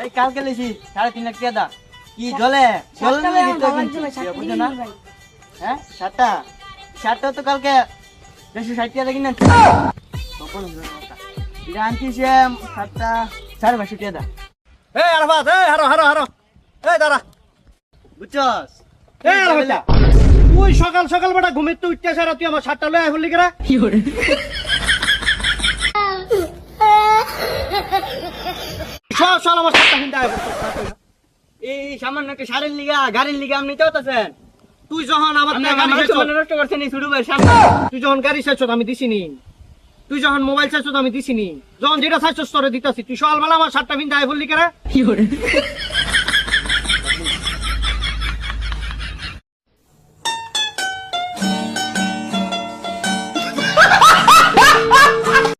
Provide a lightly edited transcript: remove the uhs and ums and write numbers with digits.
এই কালকে লেছি 3.5 লাখ টাকা দা কি জলে বুঝো না হ্যাঁ শার্টটা তো কালকে 260 টাকা কিনা এটা আনছিস শার্টটা 550 টাকা দা এই আরফাত এই হারো এই দাঁড়া বুঝছস এই আরফাত তুই সকাল সকাল বেটা ঘুমের তো উঠতে আসা তুই আমার শার্টটা লয়ে আইবলি কেরা সব আমার শার্টটা কিনতে আইব এই সামান্য একটা শাড়ির লিগা গাড়ির লিগা আপনি চাইতেছেন তুই যখন আমার আপনি টাকা আমার নিয়ে জীবন নষ্ট করছেন এই ছোট ভাইয়ের সামনে তুই যখন গাড়ি চাইছ আমি দিছিনি তুই যখন মোবাইল চাইছ আমি দিছিনি যখন যেটা চাইছ তোরে দিতাছি তুই সকালবেলা আমার শার্টটা কিনতে আইবলি কেরা